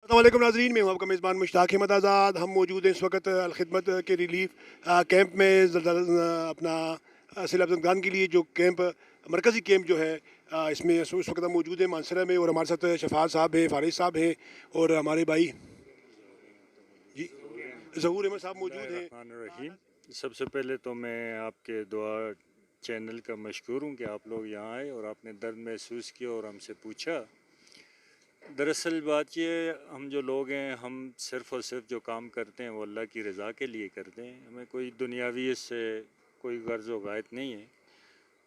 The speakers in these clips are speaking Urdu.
السلام علیکم ناظرین، میں ہوں آپ کا میزبان مشتاق احمد آزاد۔ ہم موجود ہیں اس وقت الخدمت کے ریلیف کیمپ میں اپنا سیلاب زدگان کے لیے جو کیمپ مرکزی کیمپ جو ہے اس میں اس وقت ہم موجود ہیں مانسرہ میں، اور ہمارے ساتھ شفاعت صاحب ہیں، فارغ صاحب ہیں، اور ہمارے بھائی جی ظہور احمد صاحب بسم اللہ موجود ہیں۔ الرحمن الرحیم۔ سب سے پہلے تو میں آپ کے دعا چینل کا مشکور ہوں کہ آپ لوگ یہاں آئے اور آپ نے درد محسوس کیا اور ہم سے پوچھا۔ دراصل بات یہ، ہم جو لوگ ہیں ہم صرف اور صرف جو کام کرتے ہیں وہ اللہ کی رضا کے لیے کرتے ہیں، ہمیں کوئی دنیاوی اس سے کوئی غرض و غایت نہیں ہے۔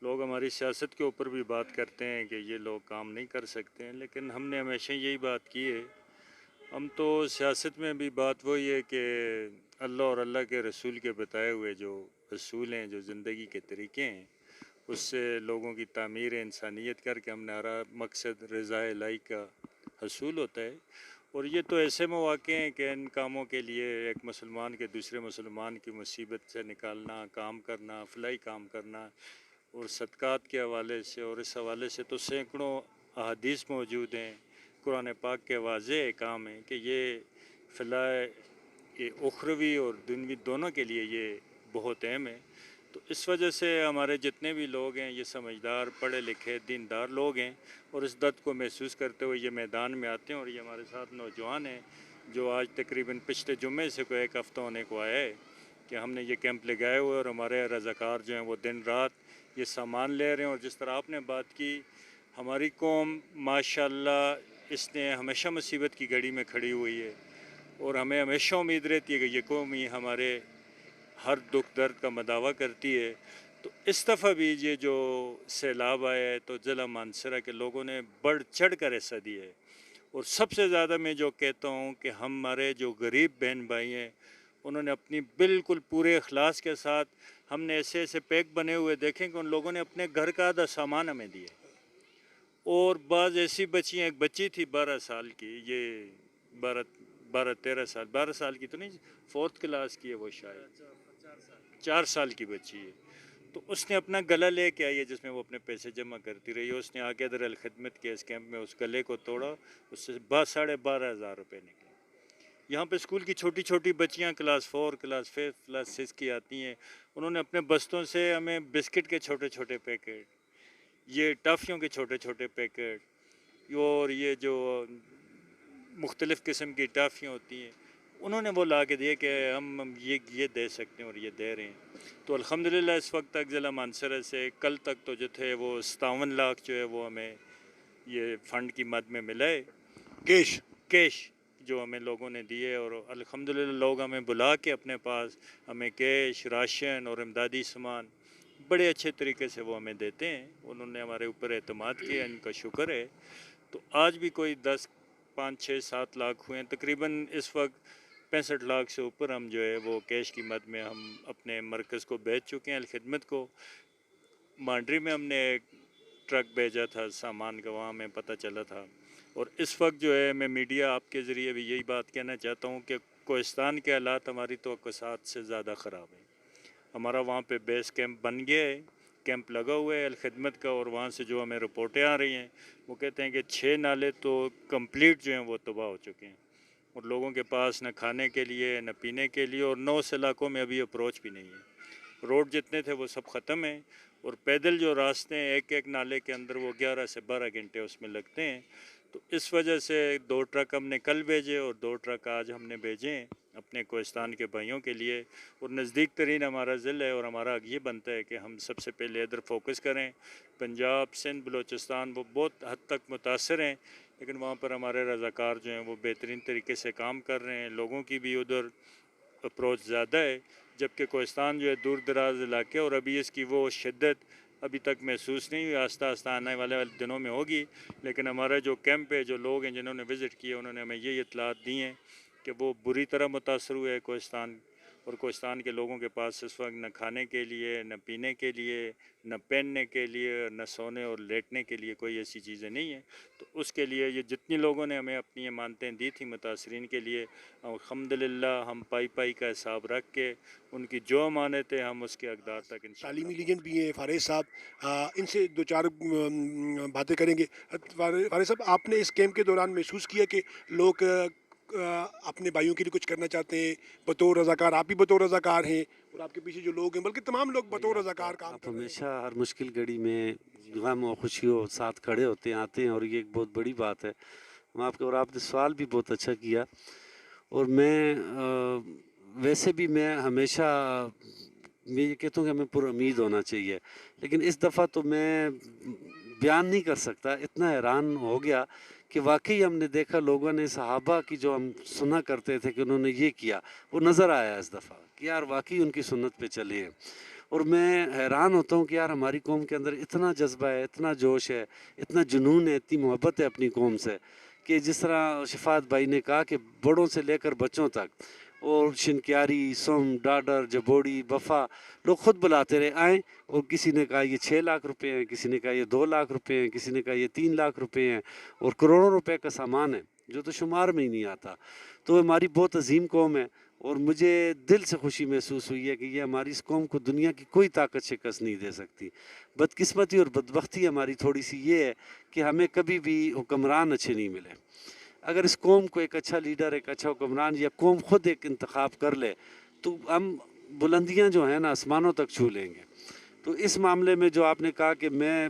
لوگ ہماری سیاست کے اوپر بھی بات کرتے ہیں کہ یہ لوگ کام نہیں کر سکتے ہیں، لیکن ہم نے ہمیشہ یہی بات کی ہے، ہم تو سیاست میں بھی بات وہی ہے کہ اللہ اور اللہ کے رسول کے بتائے ہوئے جو اصول ہیں، جو زندگی کے طریقے ہیں، اس سے لوگوں کی تعمیر انسانیت کر کے ہم نے ہر مقصد رضا الہی کا حصول ہوتا ہے۔ اور یہ تو ایسے مواقع ہیں کہ ان کاموں کے لیے ایک مسلمان کے دوسرے مسلمان کی مصیبت سے نکالنا، کام کرنا، فلاحی کام کرنا، اور صدقات کے حوالے سے اور اس حوالے سے تو سینکڑوں احادیث موجود ہیں، قرآن پاک کے واضح کام ہے کہ یہ فلاح اخروی اور دنوی دونوں کے لیے یہ بہت اہم ہے۔ تو اس وجہ سے ہمارے جتنے بھی لوگ ہیں یہ سمجھدار، پڑھے لکھے، دیندار لوگ ہیں، اور اس درد کو محسوس کرتے ہوئے یہ میدان میں آتے ہیں، اور یہ ہمارے ساتھ نوجوان ہیں جو آج تقریباً پچھلے جمعے سے کوئی ایک ہفتہ ہونے کو آیا ہے کہ ہم نے یہ کیمپ لگائے ہوئے، اور ہمارے رضاکار جو ہیں وہ دن رات یہ سامان لے رہے ہیں۔ اور جس طرح آپ نے بات کی، ہماری قوم ماشاءاللہ اس نے ہمیشہ مصیبت کی گھڑی میں کھڑی ہوئی ہے، اور ہمیں ہمیشہ امید رہتی ہے کہ یہ قوم ہی ہمارے ہر دکھ درد کا مداوع کرتی ہے۔ تو اس دفعہ بھی یہ جو سیلاب آیا ہے تو ضلع مانسرہ کے لوگوں نے بڑھ چڑھ کر حصہ دیا ہے، اور سب سے زیادہ میں جو کہتا ہوں کہ ہمارے جو غریب بہن بھائی ہیں انہوں نے اپنی بالکل پورے اخلاص کے ساتھ، ہم نے ایسے ایسے پیک بنے ہوئے دیکھیں کہ ان لوگوں نے اپنے گھر کا آدھا سامان ہمیں دیا، اور بعض ایسی بچیاں، ایک بچی تھی 12 سال کی، یہ 12 13 سال 12 سال کی تو نہیں، 4th کلاس کی ہے وہ، شاید 4 سال کی بچی ہے۔ تو اس نے اپنا گلا لے کے آئی ہے جس میں وہ اپنے پیسے جمع کرتی رہی ہے، اس نے آ کے ادھر الخدمت کے اس کیمپ میں اس گلے کو توڑا، اس سے 12,500 روپے نکلے۔ یہاں پہ اسکول کی چھوٹی چھوٹی بچیاں کلاس 4 کلاس 5 کلاس 6 کی آتی ہیں، انہوں نے اپنے بستوں سے ہمیں بسکٹ کے چھوٹے چھوٹے پیکٹ، یہ ٹافیوں کے چھوٹے چھوٹے پیکٹ، اور یہ جو مختلف قسم کی ٹافیاں ہوتی ہیں، انہوں نے وہ لا کے دیے کہ ہم یہ دے سکتے ہیں، اور یہ دے رہے ہیں۔ تو الحمدللہ اس وقت تک ضلع مانسرہ سے کل تک تو جو تھے وہ 57 لاکھ جو ہے وہ ہمیں یہ فنڈ کی مد میں ملا ہے، کیش جو ہمیں لوگوں نے دیے، اور الحمدللہ لوگ ہمیں بلا کے اپنے پاس ہمیں کیش، راشن اور امدادی سامان بڑے اچھے طریقے سے وہ ہمیں دیتے ہیں، انہوں نے ہمارے اوپر اعتماد کیا، ان کا شکر ہے۔ تو آج بھی کوئی 10 5 6 7 لاکھ ہوئے ہیں، تقریباً اس وقت 65 لاکھ سے اوپر ہم جو ہے وہ کیش کی مد میں ہم اپنے مرکز کو بیچ چکے ہیں، الخدمت کو۔ مانڈری میں ہم نے ایک ٹرک بھیجا تھا سامان کا، وہاں ہمیں پتہ چلا تھا، اور اس وقت جو ہے میں میڈیا آپ کے ذریعے بھی یہی بات کہنا چاہتا ہوں کہ کوہستان کے حالات ہماری توقعات سے زیادہ خراب ہیں۔ ہمارا وہاں پہ بیس کیمپ بن گیا ہے، کیمپ لگا ہوا ہے الخدمت کا، اور وہاں سے جو ہمیں رپورٹیں آ رہی ہیں وہ کہتے ہیں کہ 6 نالے تو کمپلیٹ جو ہیں وہ تباہ ہو چکے ہیں، اور لوگوں کے پاس نہ کھانے کے لیے نہ پینے کے لیے، اور 9 علاقوں میں ابھی اپروچ بھی نہیں ہے، روڈ جتنے تھے وہ سب ختم ہیں، اور پیدل جو راستے ہیں ایک ایک نالے کے اندر وہ 11 سے 12 گھنٹے اس میں لگتے ہیں۔ تو اس وجہ سے 2 ٹرک ہم نے کل بھیجے اور 2 ٹرک آج ہم نے بھیجے ہیں اپنے کوہستان کے بھائیوں کے لیے، اور نزدیک ترین ہمارا ضلع ہے، اور ہمارا یہ بنتا ہے کہ ہم سب سے پہلے ادھر فوکس کریں۔ پنجاب، سندھ، بلوچستان وہ بہت حد تک متاثر ہیں، لیکن وہاں پر ہمارے رضاکار جو ہیں وہ بہترین طریقے سے کام کر رہے ہیں، لوگوں کی بھی ادھر اپروچ زیادہ ہے، جبکہ کوہستان جو ہے دور دراز علاقے، اور ابھی اس کی وہ شدت ابھی تک محسوس نہیں ہوئی، آہستہ آہستہ آنے والے دنوں میں ہوگی۔ لیکن ہمارا جو کیمپ ہے، جو لوگ ہیں جنہوں نے وزٹ کیا، انہوں نے ہمیں یہ اطلاعات دی ہیں کہ وہ بری طرح متاثر ہوئے ہے کوہستان، اور کوہستان کے لوگوں کے پاس اس وقت نہ کھانے کے لیے، نہ پینے کے لیے، نہ پہننے کے لیے، نہ سونے اور لیٹنے کے لیے کوئی ایسی چیزیں نہیں ہیں۔ تو اس کے لیے یہ جتنی لوگوں نے ہمیں اپنی امانتیں دی تھیں متاثرین کے لیے، الحمدللہ ہم پائی پائی کا حساب رکھ کے ان کی جو امانت ہے ہم اس کے اقدار تک انشاءاللہ تعلیمی لیجنٹ بھی ہیں فارغ صاحب، ان سے دو چار باتیں کریں گے۔ فارغ صاحب، آپ نے اس کیمپ کے دوران محسوس کیا کہ لوگ اپنے بھائیوں کے لیے کچھ کرنا چاہتے ہیں بطور رضاکار؟ آپ بھی بطور رضاکار ہیں اور آپ کے پیچھے جو لوگ ہیں بلکہ تمام لوگ بطور رضاکار کام آپ کر رہے ہیں. ہمیشہ ہر مشکل گھڑی میں غم و خوشی ہو ساتھ کھڑے ہوتے ہیں آتے ہیں، اور یہ ایک بہت بڑی بات ہے. ہم آپ کے اور آپ نے سوال بھی بہت اچھا کیا. اور میں ویسے بھی میں ہمیشہ میں یہ کہتا ہوں کہ ہمیں پر امید ہونا چاہیے، لیکن اس دفعہ تو میں بیان نہیں کر سکتا، اتنا حیران ہو گیا کہ واقعی ہم نے دیکھا لوگوں نے صحابہ کی جو ہم سنا کرتے تھے کہ انہوں نے یہ کیا، وہ نظر آیا اس دفعہ کہ یار واقعی ان کی سنت پہ چلے ہیں. اور میں حیران ہوتا ہوں کہ یار ہماری قوم کے اندر اتنا جذبہ ہے، اتنا جوش ہے، اتنا جنون ہے، اتنی محبت ہے اپنی قوم سے، کہ جس طرح شفاعت بھائی نے کہا کہ بڑوں سے لے کر بچوں تک، اور شنکیاری، سم، ڈاڈر، جبوڑی، بفا، لوگ خود بلاتے رہے آئیں. اور کسی نے کہا یہ 6 لاکھ روپے ہیں، کسی نے کہا یہ 2 لاکھ روپے ہیں، کسی نے کہا یہ 3 لاکھ روپے ہیں، اور کروڑوں روپے کا سامان ہے جو تو شمار میں ہی نہیں آتا. تو ہماری بہت عظیم قوم ہے، اور مجھے دل سے خوشی محسوس ہوئی ہے کہ یہ ہماری اس قوم کو دنیا کی کوئی طاقت شکست نہیں دے سکتی. بدقسمتی اور بدبختی ہماری تھوڑی سی یہ ہے کہ ہمیں کبھی بھی حکمران اچھے نہیں ملے. اگر اس قوم کو ایک اچھا لیڈر، ایک اچھا حکمران، یا قوم خود ایک انتخاب کر لے تو ہم بلندیاں جو ہیں نا آسمانوں تک چھو لیں گے. تو اس معاملے میں جو آپ نے کہا کہ میں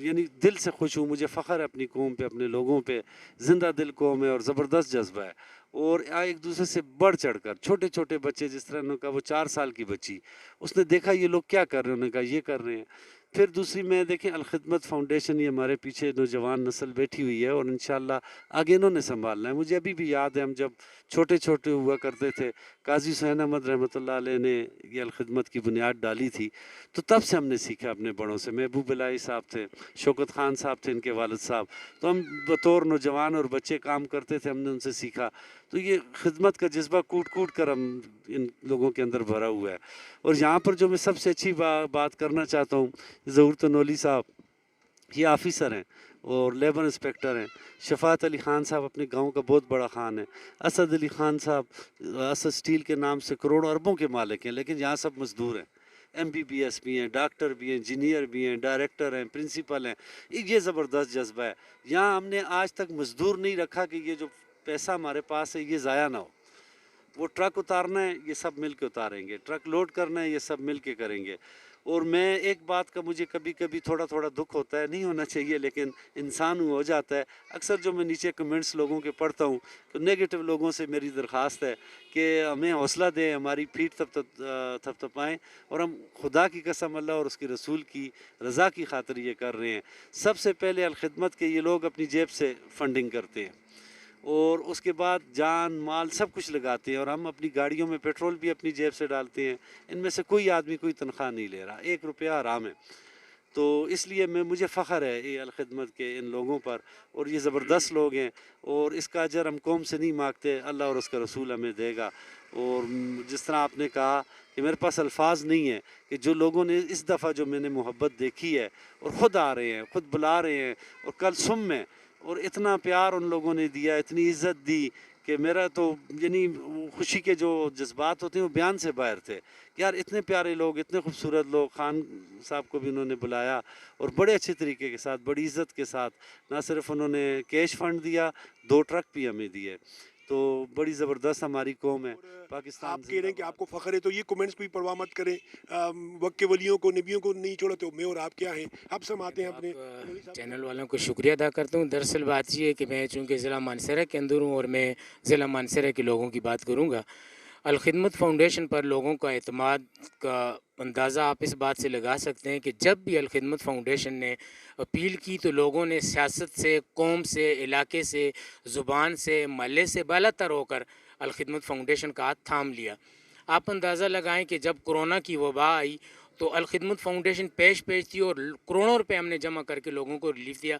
یعنی دل سے خوش ہوں، مجھے فخر ہے اپنی قوم پہ، اپنے لوگوں پہ. زندہ دل قوم ہے اور زبردست جذبہ ہے، اور ایک دوسرے سے بڑھ چڑھ کر چھوٹے چھوٹے بچے، جس طرح انہوں نے کہا وہ 4 سال کی بچی، اس نے دیکھا یہ لوگ کیا کر رہے ہیں، انہوں نے کہا یہ کر رہے ہیں. پھر دوسری میں دیکھیں الخدمت فاؤنڈیشن، یہ ہمارے پیچھے نوجوان نسل بیٹھی ہوئی ہے، اور انشاءاللہ آگے انہوں نے سنبھالنا ہے. مجھے ابھی بھی یاد ہے ہم جب چھوٹے چھوٹے ہوا کرتے تھے، قاضی حسین احمد رحمۃ اللہ علیہ نے یہ الخدمت کی بنیاد ڈالی تھی، تو تب سے ہم نے سیکھا اپنے بڑوں سے. محبوب الہی صاحب تھے، شوکت خان صاحب تھے ان کے والد صاحب، تو ہم بطور نوجوان اور بچے کام کرتے تھے، ہم نے ان سے سیکھا. تو یہ خدمت کا جذبہ کوٹ کوٹ کر ہم ان لوگوں کے اندر بھرا ہوا ہے. اور یہاں پر جو میں سب سے اچھی بات کرنا چاہتا ہوں، ظہور تنولی صاحب یہ آفیسر ہیں اور لیبر انسپیکٹر ہیں. شفاعت علی خان صاحب اپنے گاؤں کا بہت بڑا خان ہے. اسد علی خان صاحب اسد اسٹیل کے نام سے کروڑوں اربوں کے مالک ہیں، لیکن یہاں سب مزدور ہیں. MBBS بھی ہیں، ڈاکٹر بھی ہیں، انجینئر بھی ہیں، ڈائریکٹر ہیں، پرنسپل ہیں. یہ زبردست جذبہ ہے. یہاں ہم نے آج تک مزدور نہیں رکھا کہ یہ جو پیسہ ہمارے پاس ہے یہ ضائع نہ ہو. وہ ٹرک اتارنا ہے یہ سب مل کے اتاریں گے، ٹرک لوڈ کرنا ہے یہ سب مل کے کریں گے. اور میں ایک بات کا مجھے کبھی کبھی تھوڑا تھوڑا دکھ ہوتا ہے، نہیں ہونا چاہیے لیکن انسان ہو جاتا ہے. اکثر جو میں نیچے کمنٹس لوگوں کے پڑھتا ہوں تو نیگیٹو لوگوں سے میری درخواست ہے کہ ہمیں حوصلہ دیں، ہماری پیٹھ تھپ تھپائیں، اور ہم خدا کی قسم اللہ اور اس کے رسول کی رضا کی خاطر یہ کر رہے ہیں. سب سے پہلے الخدمت کے یہ لوگ اپنی جیب سے فنڈنگ کرتے ہیں، اور اس کے بعد جان مال سب کچھ لگاتے ہیں، اور ہم اپنی گاڑیوں میں پیٹرول بھی اپنی جیب سے ڈالتے ہیں. ان میں سے کوئی آدمی کوئی تنخواہ نہیں لے رہا، 1 روپیہ حرام ہے. تو اس لیے مجھے فخر ہے یہ الخدمت کے ان لوگوں پر، اور یہ زبردست لوگ ہیں، اور اس کا اجر ہم قوم سے نہیں مانگتے، اللہ اور اس کا رسول ہمیں دے گا. اور جس طرح آپ نے کہا کہ میرے پاس الفاظ نہیں ہیں کہ جو لوگوں نے اس دفعہ جو میں نے محبت دیکھی ہے، اور خود آ رہے ہیں، خود بلا رہے ہیں، اور کل سم میں، اور اتنا پیار ان لوگوں نے دیا، اتنی عزت دی کہ میرا تو یعنی خوشی کے جو جذبات ہوتے ہیں وہ بیان سے باہر تھے. یار اتنے پیارے لوگ، اتنے خوبصورت لوگ. خان صاحب کو بھی انہوں نے بلایا اور بڑے اچھے طریقے کے ساتھ، بڑی عزت کے ساتھ، نہ صرف انہوں نے کیش فنڈ دیا، 2 ٹرک بھی ہمیں دیے. تو بڑی زبردست ہماری قوم ہے. پاکستان آپ کہہ رہے ہیں کہ آپ کو فخر ہے، تو یہ کومنٹس بھی پرواہ مت کریں. وقت کے ولیوں کو، نبیوں کو نہیں چھوڑا تو میں اور آپ کیا ہیں. آپ سماتے ہیں اپنے چینل والوں کو شکریہ ادا کرتا ہوں. دراصل بات یہ ہے کہ میں چونکہ ضلع مانسہرہ کے اندر ہوں، اور میں ضلع مانسہرہ کے لوگوں کی بات کروں گا. الخدمت فاؤنڈیشن پر لوگوں کا اعتماد کا اندازہ آپ اس بات سے لگا سکتے ہیں کہ جب بھی الخدمت فاؤنڈیشن نے اپیل کی تو لوگوں نے سیاست سے، قوم سے، علاقے سے، زبان سے، محلے سے بالا تر ہو کر الخدمت فاؤنڈیشن کا ہاتھ تھام لیا. آپ اندازہ لگائیں کہ جب کرونا کی وبا آئی تو الخدمت فاؤنڈیشن پیش تھی، اور کروڑوں روپے ہم نے جمع کر کے لوگوں کو ریلیف دیا.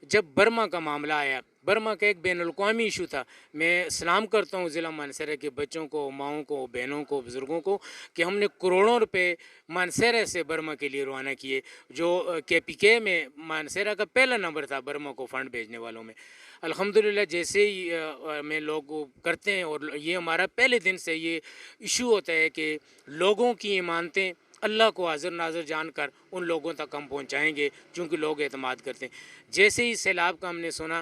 جب برما کا معاملہ آیا، برما کا ایک بین الاقوامی ایشو تھا، میں سلام کرتا ہوں ضلع مانسہرہ کے بچوں کو، ماؤں کو، بہنوں کو، بزرگوں کو کہ ہم نے کروڑوں روپے مانسہرہ سے برما کے لیے روانہ کیے، جو KPK میں مانسہرہ کا پہلا نمبر تھا برما کو فنڈ بھیجنے والوں میں. الحمدللہ جیسے ہی میں لوگ کرتے ہیں، اور یہ ہمارا پہلے دن سے یہ ایشو ہوتا ہے کہ لوگوں کی ایمانتیں اللہ کو حاضر ناظر جان کر ان لوگوں تک ہم پہنچائیں گے، چونکہ لوگ اعتماد کرتے ہیں. جیسے ہی سیلاب کا ہم نے سنا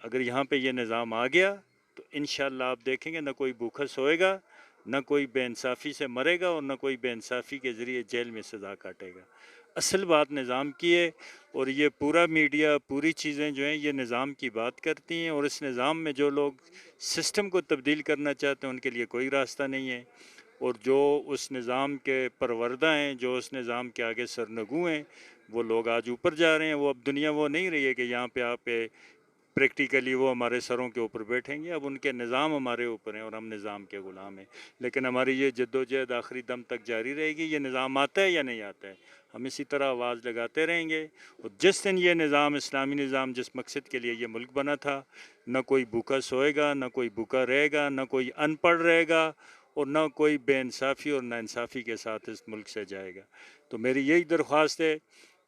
اگر یہاں پہ یہ نظام آ گیا تو انشاءاللہ آپ دیکھیں گے نہ کوئی بھوکا سوئے گا، نہ کوئی بے انصافی سے مرے گا، اور نہ کوئی بے انصافی کے ذریعے جیل میں سزا کاٹے گا. اصل بات نظام کی ہے، اور یہ پورا میڈیا، پوری چیزیں جو ہیں یہ نظام کی بات کرتی ہیں، اور اس نظام میں جو لوگ سسٹم کو تبدیل کرنا چاہتے ہیں ان کے لیے کوئی راستہ نہیں ہے. اور جو اس نظام کے پروردہ ہیں، جو اس نظام کے آگے سرنگو ہیں، وہ لوگ آج اوپر جا رہے ہیں. وہ اب دنیا وہ نہیں رہی ہے کہ یہاں پہ آپ پریکٹیکلی وہ ہمارے سروں کے اوپر بیٹھیں گے. اب ان کے نظام ہمارے اوپر ہیں اور ہم نظام کے غلام ہیں. لیکن ہماری یہ جدوجہد آخری دم تک جاری رہے گی. یہ نظام آتا ہے یا نہیں آتا ہے، ہم اسی طرح آواز لگاتے رہیں گے. اور جس دن یہ نظام، اسلامی نظام، جس مقصد کے لیے یہ ملک بنا تھا، نہ کوئی بھوکا سوئے گا، نہ کوئی بھوکا رہے گا، نہ کوئی ان پڑھ رہے گا، اور نہ کوئی بے انصافی اور نا انصافی کے ساتھ اس ملک سے جائے گا. تو میری یہی درخواست ہے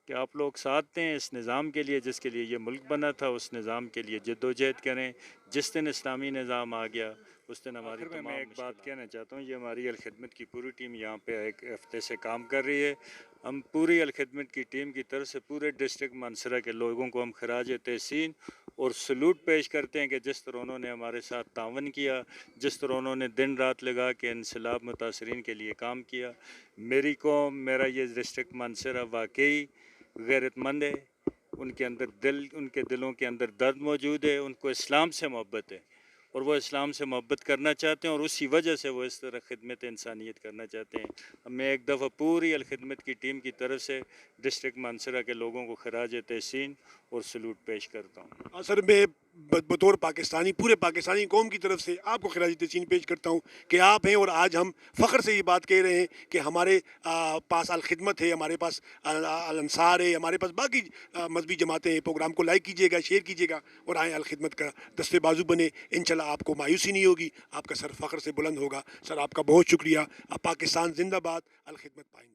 کہ آپ لوگ ساتھ دیں اس نظام کے لیے جس کے لیے یہ ملک بنا تھا. اس نظام کے لیے جدوجہد کریں. جس دن اسلامی نظام آ گیا اس دن ہماری تمام. میں ایک بات کہنا چاہتا ہوں، یہ ہماری الخدمت کی پوری ٹیم یہاں پہ ایک ہفتے سے کام کر رہی ہے. ہم پوری الخدمت کی ٹیم کی طرف سے پورے ڈسٹرکٹ مانسہرہ کے لوگوں کو ہم خراج تحسین اور سلوٹ پیش کرتے ہیں کہ جس طرح انہوں نے ہمارے ساتھ تعاون کیا، جس طرح انہوں نے دن رات لگا کے انسیلاب متاثرین کے لیے کام کیا. میری قوم، میرا یہ ڈسٹرکٹ مانسہرہ واقعی غیرت مند ہے. ان کے اندر ان کے دلوں کے اندر درد موجود ہے. ان کو اسلام سے محبت ہے اور وہ اسلام سے محبت کرنا چاہتے ہیں، اور اسی وجہ سے وہ اس طرح خدمت انسانیت کرنا چاہتے ہیں. میں ایک دفعہ پوری الخدمت کی ٹیم کی طرف سے ڈسٹرکٹ مانسہرہ کے لوگوں کو خراج تحسین اور سلوٹ پیش کرتا ہوں. سر میں بطور پاکستانی، پورے پاکستانی قوم کی طرف سے آپ کو خراج تحسین پیش کرتا ہوں کہ آپ ہیں، اور آج ہم فخر سے یہ بات کہہ رہے ہیں کہ ہمارے پاس الخدمت ہے، ہمارے پاس الانصار ہے، ہمارے پاس باقی مذہبی جماعتیں ہیں. پروگرام کو لائک کیجیے گا، شیئر کیجیے گا، اور آئیں الخدمت کا دستے بازو بنے. انشاءاللہ آپ کو مایوسی نہیں ہوگی، آپ کا سر فخر سے بلند ہوگا. سر آپ کا بہت شکریہ. پاکستان زندہ باد، الخدمت پائندہ.